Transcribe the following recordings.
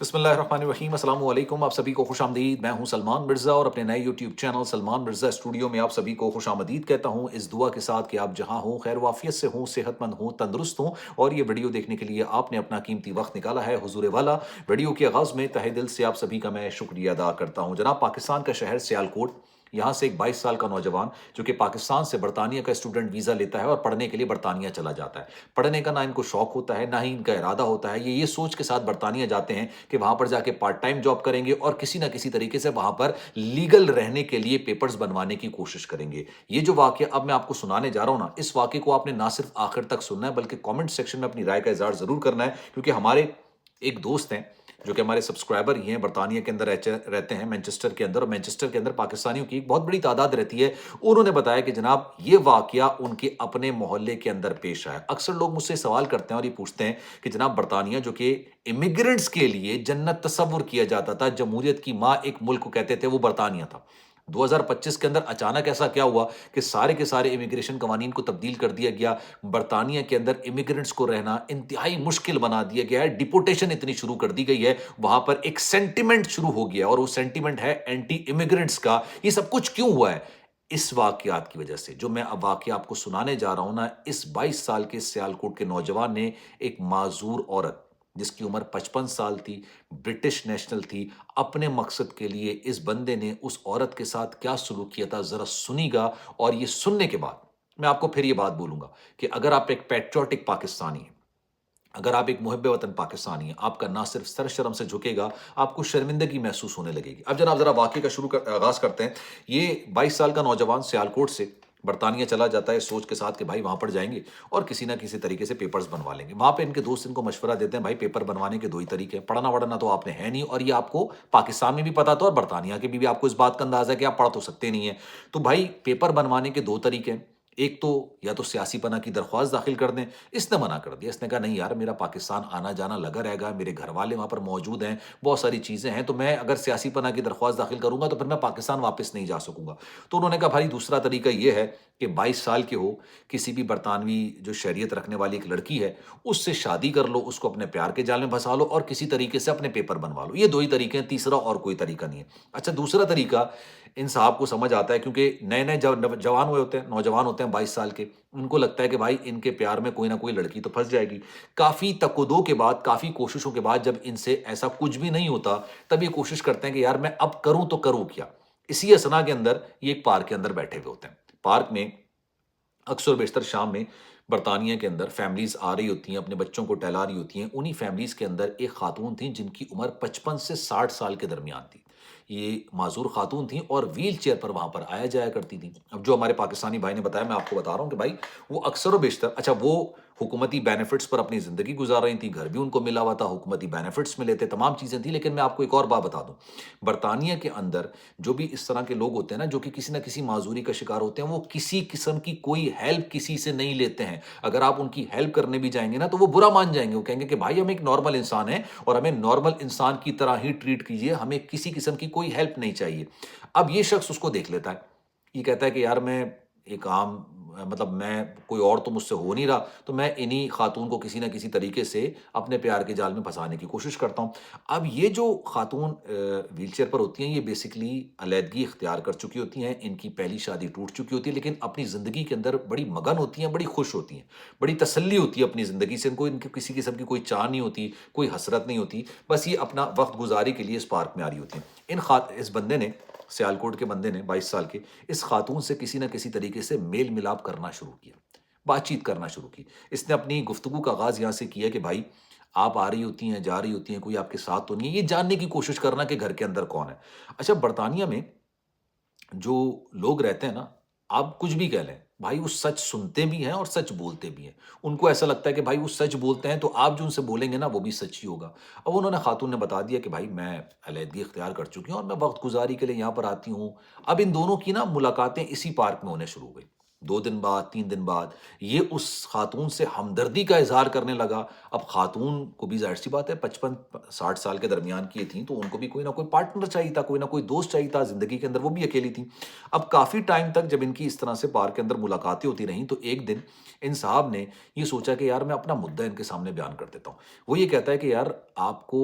बिस्मिल्लाहिर्रहमानिर्रहीम अस्सलाम वालेकुम। आप सभी को खुश आमदीद। मैं हूं सलमान मिर्ज़ा और अपने नए YouTube channel Salman Mirza studio में आप सभी को खुश आमदीद कहता हूं, इस दुआ के साथ कि आप जहां हों खैर वाफियत से हों, सेहतमंद हों, तंदुरुस्त हों। और ये वीडियो देखने के लिए आपने अपना कीमती वक्त निकाला है हुजूर वाला। वीडियो के आगाज़ में तहे दिल से आप सभी का मैं शुक्रिया अदा करता हूँ। जनाब, पाकिस्तान का शहर सियालकोट, यहाँ से एक 22 साल का नौजवान जो कि पाकिस्तान से बरतानिया का स्टूडेंट वीज़ा लेता है और पढ़ने के लिए बरतानिया चला जाता है। पढ़ने का ना इनको शौक होता है, ना ही इनका इरादा होता है। ये सोच के साथ बरतानिया जाते हैं कि वहाँ पर जाके पार्ट टाइम जॉब करेंगे और किसी ना किसी तरीके से वहाँ पर लीगल रहने के लिए पेपर्स बनवाने की कोशिश करेंगे। ये जो वाक़या अब मैं आपको सुनाने जा रहा हूँ ना, इस वाक़ये को आपने ना सिर्फ़ आखिर तक सुनना है बल्कि कमेंट सेक्शन में अपनी राय का इज़हार ज़रूर करना है, क्योंकि हमारे एक दोस्त हैं जो कि हमारे सब्सक्राइबर ही हैं, बरतानिया के अंदर रहते हैं, मैनचेस्टर के अंदर, और मैनचेस्टर के अंदर पाकिस्तानियों की एक बहुत बड़ी तादाद रहती है। उन्होंने बताया कि जनाब ये वाक़या उनके अपने मोहल्ले के अंदर पेश आया। अक्सर लोग मुझसे सवाल करते हैं और ये पूछते हैं कि जनाब बरतानिया जो कि इमिग्रेंट्स के लिए जन्नत तस्वुर किया जाता था, जमहूरियत की माँ एक मुल्क को कहते थे, वो बरतानिया था। 2025 के अंदर अचानक ऐसा क्या हुआ कि सारे के सारे इमिग्रेशन कवानीन को तब्दील कर दिया गया। बरतानिया के अंदर इमिग्रेंट्स को रहना इंतहाई मुश्किल बना दिया गया है। डिपोटेशन इतनी शुरू कर दी गई है, वहां पर एक सेंटिमेंट शुरू हो गया और वो सेंटिमेंट है एंटी इमिग्रेंट्स का। ये सब कुछ क्यों हुआ है? इस वाकयात की वजह से। जो मैं अब वाकया आपको सुनाने जा रहा हूं ना, इस 22 साल के सियालकोट के नौजवान ने एक माजूर औरत जिसकी उम्र 55 साल थी, ब्रिटिश नेशनल थी, अपने मकसद के लिए इस बंदे ने उस औरत के साथ क्या सलूक किया था, ज़रा सुनिएगा। और ये सुनने के बाद मैं आपको फिर ये बात बोलूँगा कि अगर आप एक पैट्रियोटिक पाकिस्तानी हैं, अगर आप एक मुहिब वतन पाकिस्तानी हैं, आपका ना सिर्फ सर शर्म से झुकेगा, आपको शर्मिंदगी महसूस होने लगेगी। अब जनाब ज़रा वाक़ये का आगाज़ करते हैं। ये 22 साल का नौजवान सियालकोट से बरतानिया चला जाता है इस सोच के साथ कि भाई वहाँ पर जाएँगे और किसी न किसी तरीके से पेपर्स बनवा लेंगे। वहाँ पे इनके दोस्त इनको मशवरा देते हैं, भाई पेपर बनवाने के 2 ही तरीके हैं, पढ़ना-वढ़ना तो आपने है नहीं और ये आपको पाकिस्तान में भी पता था और बरतानिया के भी आपको इस बात का अंदाज़ा है कि आप पढ़ तो सकते नहीं हैं। तो भाई पेपर बनवाने के 2 तरीके हैं। एक तो या तो सियासी पना की दरख्वास्त दाखिल कर दें। इसने मना कर दिया। इसने कहा नहीं यार, मेरा पाकिस्तान आना-जाना लगा रहेगा, मेरे घरवाले वहाँ पर मौजूद हैं, बहुत सारी चीज़ें हैं, तो मैं अगर सियासी पना की दरख्वास्त दाखिल करूँगा तो फिर मैं पाकिस्तान वापस नहीं जा सकूँगा। तो उन्होंने कहा भाई दूसरा तरीका ये है कि 22 साल के हो, किसी भी बरतानवी जो शरीयत रखने वाली एक लड़की है, उससे शादी कर लो, उसको अपने प्यार के जाल में फँसा लो और किसी तरीके से अपने पेपर बनवा लो। ये 2 ही तरीके हैं, तीसरा और कोई तरीका नहीं है। अच्छा, दूसरा तरीका इन साहब को समझ आता है, क्योंकि नए-नए जवान हुए होते हैं, नौजवान होते हैं 22 साल के। उनको लगता है कि भाई इनके प्यार में कोई ना कोई लड़की तो फँस जाएगी। काफ़ी तकद्दो के बाद, काफ़ी कोशिशों के बाद जब इनसे ऐसा कुछ भी नहीं होता, तब ये कोशिश करते हैं कि यार मैं अब करूँ तो करूँ क्या? इसी असना के अंदर ये एक पार्क के अंदर बैठे हुए होते हैं। पार्क में अक्सर बेशतर शाम में बरतानिया के अंदर फैमिलीज़ आ रही होती हैं, अपने बच्चों को टहला रही होती हैं। उन्हीं फैमिलीज़ के अंदर एक खातून थी जिनकी उम्र 55 से 60 साल के दरमियान थी। ये माज़ूर खातून थीं और व्हील चेयर पर वहाँ पर आया जाया करती थीं। अब जो हमारे पाकिस्तानी भाई ने बताया, मैं आपको बता रहा हूँ कि भाई वो अक्सर व बेशतर, अच्छा, वो हुकूमती बेनिफिट्स पर अपनी ज़िंदगी गुज़ार रही थीं, घर भी उनको मिला हुआ था, हुकूमती बेनिफिट्स मिले थे, तमाम चीज़ें थी। लेकिन मैं आपको एक और बात बता दूँ, बरतानिया के अंदर जो भी इस तरह के लोग होते हैं ना, जो कि किसी न किसी माज़ूरी का शिकार होते हैं, वो किसी किस्म की कोई हेल्प किसी से नहीं लेते हैं। अगर आप उनकी हेल्प करने भी जाएँगे ना, तो वो बुरा मान जाएँगे। वो कहेंगे कि भाई हम एक नॉर्मल इंसान हैं और हमें नॉर्मल इंसान की तरह ही ट्रीट कीजिए, हमें किसी किस्म की कोई हेल्प नहीं चाहिए। अब ये शख्स उसको देख लेता है। ये कहता है कि यार मैं एक आम मतलब मैं कोई और तो मुझसे हो नहीं रहा, तो मैं इन्हीं खातून को किसी न किसी तरीके से अपने प्यार के जाल में फँसाने की कोशिश करता हूँ। अब ये जो खातून व्हीलचेयर पर होती हैं, ये बेसिकली अलैदगी इख्तियार कर चुकी होती हैं, इनकी पहली शादी टूट चुकी होती है, लेकिन अपनी ज़िंदगी के अंदर बड़ी मगन होती हैं, बड़ी खुश होती हैं, बड़ी तसल्ली होती है अपनी ज़िंदगी से। इनको इनकी किसी किस्म की कोई चाह नहीं होती, कोई हसरत नहीं होती, बस ये अपना वक़्त गुज़ारी के लिए इस पार्क में आ रही होती हैं। इस बंदे ने, सियालकोट के बंदे ने, 22 साल के, इस खातून से किसी न किसी तरीके से मेल-मिलाप करना शुरू किया, बातचीत करना शुरू की। इसने अपनी गुफ्तगू का आगाज़ यहाँ से किया कि भाई आप आ रही होती हैं, जा रही होती हैं, कोई आपके साथ तो नहीं है, ये जानने की कोशिश करना कि घर के अंदर कौन है। अच्छा, बरतानिया में जो लोग रहते हैं ना, आप कुछ भी कह लें, भाई वो सच सुनते भी हैं और सच बोलते भी हैं। उनको ऐसा लगता है कि भाई वो सच बोलते हैं, तो आप जो उनसे बोलेंगे ना, वो भी सच ही होगा। अब उन्होंने खातून ने बता दिया कि भाई मैं अलैदगी इख्तियार कर चुकी हूँ और मैं वक़्त गुज़ारी के लिए यहाँ पर आती हूँ। अब इन दोनों की ना मुलाकातें इसी पार्क में होने शुरू हो गई। 2 दिन बाद, 3 दिन बाद ये उस खातून से हमदर्दी का इज़हार करने लगा। अब खातून को भी ज़ाहिर-सी बात है, 55-60 साल के दरमियान की ये थीं, तो उनको भी कोई ना कोई पार्टनर चाहिए था, कोई ना कोई दोस्त चाहिए था, ज़िंदगी के अंदर वो भी अकेली थीं। अब काफ़ी टाइम तक जब इनकी इस तरह से पार्क के अंदर मुलाकातें होती रहीं, तो एक दिन इन साहब ने ये सोचा कि यार मैं अपना मुद्दा इनके सामने बयान कर देता हूँ। वो ये कहता है कि यार आपको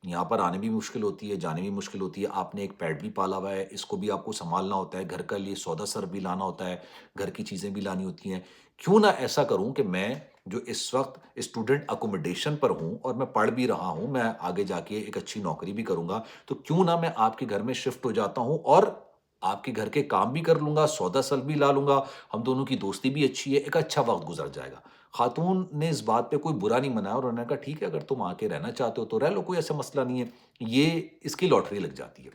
यहाँ पर आने भी मुश्किल होती है, जाने भी मुश्किल होती है। आपने एक पेट भी पाला हुआ है, इसको भी आपको सँभालना होता है, घर का लिए सौदा-सर भी लाना होता है, घर की चीज़ें भी लानी होती हैं। क्यों ना ऐसा करूँ कि मैं जो इस वक़्त स्टूडेंट अकोमोडेशन पर हूँ और मैं पढ़ भी रहा हूँ, मैं आगे जाके एक अच्छी नौकरी भी करूँगा, तो क्यों ना मैं आपके घर में शिफ्ट हो जाता हूँ और आपके घर के काम भी कर लूँगा, सौदा-सर भी ला लूँगा, हम दोनों की दोस्ती भी अच्छी है, एक अच्छा वक़्त गुज़र जाएगा। खातून ने इस बात पे कोई बुरा नहीं मनाया और उन्होंने कहा ठीक है, अगर तुम आके रहना चाहते हो तो रह लो, कोई ऐसा मसला नहीं है। ये इसकी लॉटरी लग जाती है।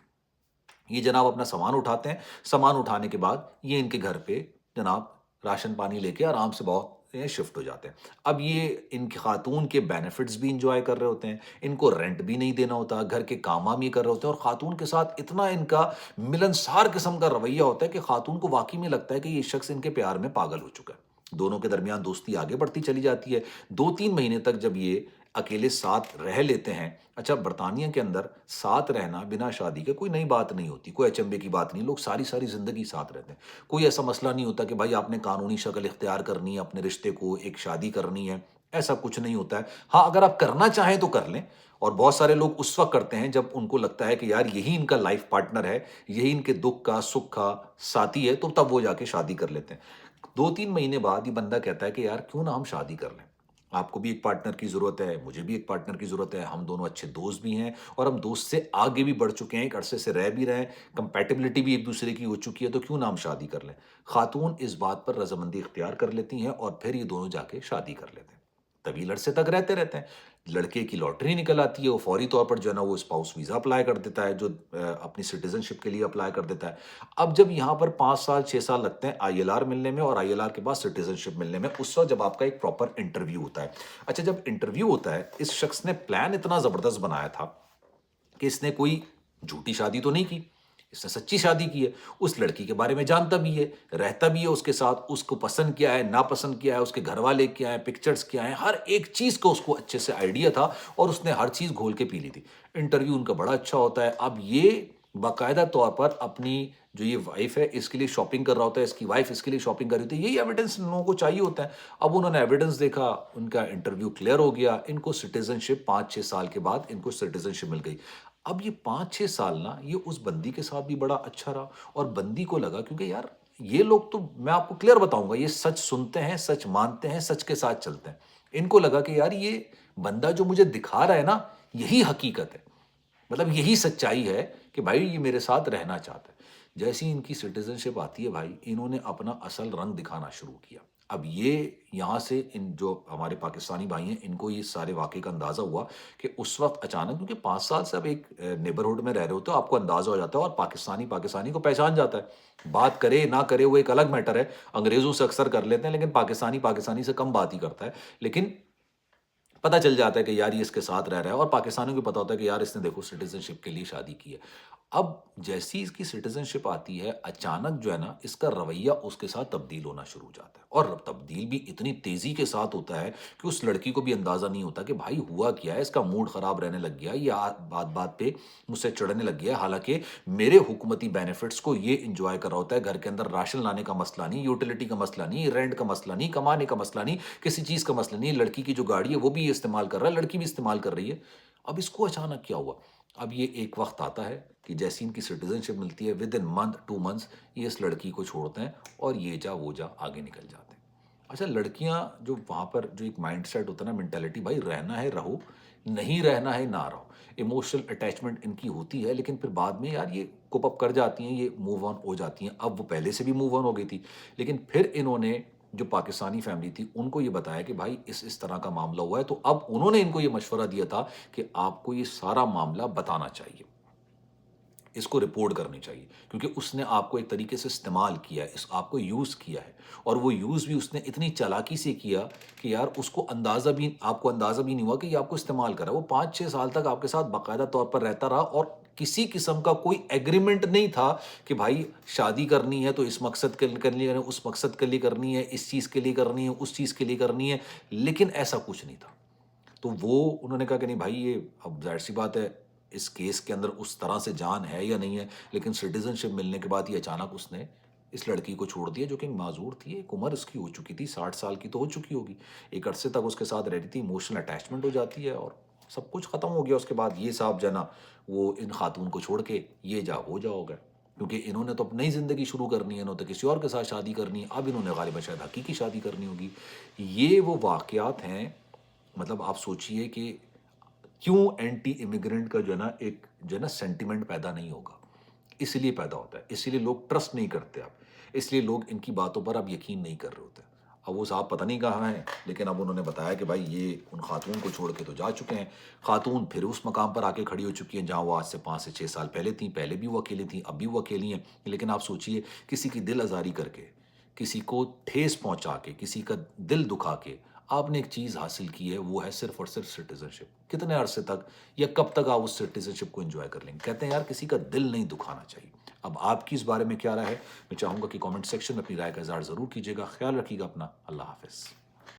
ये जनाब अपना सामान उठाते हैं, सामान उठाने के बाद ये इनके घर पे जनाब राशन पानी लेके आराम से बहुत शिफ्ट हो जाते हैं। अब ये इनकी खातून के बेनिफिट्स भी एन्जॉय कर रहे होते हैं, इनको रेंट भी नहीं देना होता, घर के काम-वाम ये कर रहे होते हैं और खातून के साथ इतना इनका मिलनसार किस्म का रवैया होता है कि खातून को वाक़ई में लगता है कि ये शख्स इनके प्यार में पागल हो चुका है। दोनों के दरमियान दोस्ती आगे बढ़ती चली जाती है। 2-3 महीने तक जब ये अकेले साथ रह लेते हैं। अच्छा, बर्तानिया के अंदर साथ रहना बिना शादी के कोई नई बात नहीं होती, कोई अचंभे की बात नहीं, लोग सारी-सारी ज़िंदगी साथ रहते हैं। कोई ऐसा मसला नहीं होता कि भाई आपने कानूनी शक्ल इख्तियार करनी है, अपने रिश्ते को एक शादी करनी है, ऐसा कुछ नहीं होता है। हाँ, अगर आप करना चाहें तो कर लें और बहुत सारे लोग उस वक़्त करते हैं जब उनको लगता है कि यार यही इनका लाइफ़ पार्टनर है, यही इनके दुःख का, सुख का साथी है, तो तब वो जाके शादी कर लेते हैं। 2-3 महीने बाद ये बंदा कहता है कि यार क्यों ना हम शादी कर लें। आपको भी एक पार्टनर की ज़रूरत है, मुझे भी एक पार्टनर की ज़रूरत है, हम दोनों अच्छे दोस्त भी हैं और हम दोस्त से आगे भी बढ़ चुके हैं, एक अरसे से रह भी रहे हैं, कंपैटिबिलिटी भी एक-दूसरे की हो चुकी है, तो क्यों ना हम शादी कर लें। खातून इस बात पर रज़ामंदी इख्तियार कर लेती हैं और फिर ये दोनों जाके शादी कर लेते हैं। तवील अरसे तक रहते रहते हैं। लड़के की लॉटरी निकल आती है, वो फ़ौरी तौर पर जो है ना वो स्पाउस वीज़ा अप्लाई कर देता है, जो अपनी सिटीज़नशिप के लिए अप्लाई कर देता है। अब जब यहाँ पर 5 साल, 6 साल लगते हैं आईएलआर मिलने में और आईएलआर के बाद सिटीज़नशिप मिलने में, उस वक़्त जब आपका एक प्रॉपर इंटरव्यू होता है। अच्छा, जब इंटरव्यू होता है, इस शख्स ने प्लान इतना ज़बरदस्त बनाया था कि इसने कोई झूठी शादी तो नहीं की, इसने सच्ची शादी की है। उस लड़की के बारे में जानता भी है, रहता भी है उसके साथ, उसको पसंद क्या है, नापसंद क्या है, उसके घरवाले क्या हैं, पिक्चर्स क्या हैं, हर एक चीज़ का उसको अच्छे से आइडिया था और उसने हर चीज़ घोल के पी ली थी। इंटरव्यू उनका बड़ा अच्छा होता है। अब ये बाकायदा तौर पर अपनी जो ये वाइफ़ है, इसके लिए शॉपिंग कर रहा होता है, इसकी वाइफ़ इसके लिए शॉपिंग कर रही होती है। यही एविडेंस इन लोगों को चाहिए होता है। अब उन्होंने एविडेंस देखा, उनका इंटरव्यू क्लियर हो गया, इनको सिटीज़नशिप 5-6 साल के बाद इनको सिटीज़नशिप मिल गई। अब ये 5-6 साल ना ये उस बंदी के साथ भी बड़ा अच्छा रहा और बंदी को लगा, क्योंकि यार ये लोग तो मैं आपको क्लियर बताऊँगा, ये सच सुनते हैं, सच मानते हैं, सच के साथ चलते हैं। इनको लगा कि यार ये बंदा जो मुझे दिखा रहा है ना, यही हकीकत है। मतलब यही सच्चाई है कि भाई ये मेरे साथ रहना चाहता है। जैसे ही इनकी सिटीज़नशिप आती है भाई, इन्होंने अपना असल रंग दिखाना शुरू किया। अब ये यहाँ से इन जो हमारे पाकिस्तानी भाई हैं, इनको ये सारे वाक़ये का अंदाज़ा हुआ कि उस वक़्त अचानक, क्योंकि 5 साल से आप एक नेबरहुड में रह रहे होते हो, आपको अंदाज़ा हो जाता है और पाकिस्तानी, पाकिस्तानी को पहचान जाता है। बात करे ना करे वो एक अलग मैटर है, अंग्रेज़ों से अक्सर कर लेते हैं, लेकिन पाकिस्तानी, पाकिस्तानी से कम बात ही करता है। लेकिन पता चल जाता है कि यार ये इसके साथ रह रहा है और पाकिस्तानियों को पता होता है कि यार इसने देखो सिटीज़नशिप के लिए शादी की है। अब जैसी इसकी सिटीज़नशिप आती है, अचानक जो है ना इसका रवैया उसके साथ तब्दील होना शुरू हो जाता है और तब्दील भी इतनी तेज़ी के साथ होता है कि उस लड़की को भी अंदाज़ा नहीं होता कि भाई हुआ क्या है, इसका मूड ख़राब रहने लग गया, ये बात-बात पे मुझसे चिढ़ने लग गया। हालाँकि मेरे हुकूमती बेनिफिट्स को ये एन्जॉय कर रहा होता है, घर के अंदर राशन लाने का मसला नहीं, यूटिलिटी का मसला नहीं, रेंट का मसला नहीं, कमाने का मसला नहीं, किसी चीज़ का मसला नहीं, लड़की की जो गाड़ी है वो भी ये इस्तेमाल कर रहा है, लड़की भी इस्तेमाल कर रही है। अब इसको अचानक क्या हुआ? अब ये एक वक़्त आता है कि जैसे ही इनकी सिटीज़नशिप मिलती है, विद इन मंथ 2 मंथ्स ये इस लड़की को छोड़ते हैं और ये जा वो जा आगे निकल जाते हैं। अच्छा, लड़कियाँ जो वहाँ पर जो एक माइंडसेट होता है ना, मेंटालिटी, भाई रहना है रहो, नहीं रहना है ना रहो। इमोशनल अटैचमेंट इनकी होती है, लेकिन फिर बाद में यार ये कोप अप कर जाती हैं, ये मूव ऑन हो जाती हैं। अब वो पहले से भी मूव ऑन हो गई थी, लेकिन फिर इन्होंने जो पाकिस्तानी फैमिली थी उनको ये बताया कि भाई इस तरह का मामला हुआ है, तो अब उन्होंने इनको ये मशवरा दिया था कि आपको ये सारा मामला बताना चाहिए, इसको रिपोर्ट करनी चाहिए, क्योंकि उसने आपको एक तरीके से इस्तेमाल किया है, इस आपको यूज़ किया है और वो यूज़ भी उसने इतनी चालाकी से किया कि यार उसको आपको अंदाज़ा भी नहीं हुआ कि ये आपको इस्तेमाल कर रहा है। वो 5-6 साल तक आपके साथ बाकायदा तौर पर रहता रहा और किसी किस्म का कोई एग्रीमेंट नहीं था कि भाई शादी करनी है तो इस मकसद के लिए, उस मकसद के लिए करनी है, इस चीज़ के लिए करनी है, उस चीज़ के लिए करनी है, लेकिन ऐसा कुछ नहीं था। तो वो उन्होंने कहा कि नहीं भाई, ये अब ज़ाहिर-सी बात है, इस केस के अंदर उस तरह से जान है या नहीं है, लेकिन सिटीज़नशिप मिलने के बाद ये अचानक उसने इस लड़की को छोड़ दिया, जो कि माज़ूर थी, एक उम्र उसकी हो चुकी थी, 60 साल की तो हो चुकी होगी। एक अरसे तक उसके साथ रह रही थी, इमोशनल अटैचमेंट हो जाती है और سب کچھ ختم ہو گیا. اس کے بعد یہ صاحب جو ہے نا وہ ان خاتون کو چھوڑ کے یہ جا ہو جا ہو گئے، کیونکہ انہوں نے تو اب نئی زندگی شروع کرنی ہے، انہوں نے تو کسی اور کے ساتھ شادی کرنی ہے. اب انہوں نے غالباً شاید حقیقی شادی کرنی ہوگی. یہ وہ واقعات ہیں، مطلب آپ سوچئے کہ کیوں اینٹی امیگرنٹ کا جو ہے نا ایک جو ہے نا سینٹیمنٹ پیدا نہیں ہوگا. اس لیے پیدا ہوتا ہے، اس لیے لوگ ٹرسٹ نہیں کرتے اب، اس لیے لوگ ان کی باتوں پر اب یقین نہیں کر رہے ہوتے. اب وہ صاحب پتہ نہیں کہاں ہیں، لیکن اب انہوں نے بتایا کہ بھائی یہ ان خاتون کو چھوڑ کے تو جا چکے ہیں. خاتون پھر اس مقام پر آ کے کھڑی ہو چکی ہیں جہاں وہ آج سے 5 سے 6 سال پہلے تھیں. پہلے بھی وہ اکیلی تھیں، اب بھی وہ اکیلی ہیں. لیکن آپ سوچئے کسی کی دل آزاری کر کے، کسی کو ٹھیس پہنچا کے، کسی کا دل دکھا کے آپ نے ایک چیز حاصل کی ہے، وہ ہے صرف اور صرف سٹیزن شپ. کتنے عرصے تک یا کب تک آپ اس سٹیزن شپ کو انجوائے کر لیں گے؟ کہتے ہیں یار کسی کا دل نہیں دکھانا چاہیے. اب آپ کی اس بارے میں کیا رائے ہے؟ میں چاہوں گا کہ کامنٹ سیکشن میں اپنی رائے کا اظہار ضرور کیجیے گا. خیال رکھیے گا اپنا. اللہ حافظ.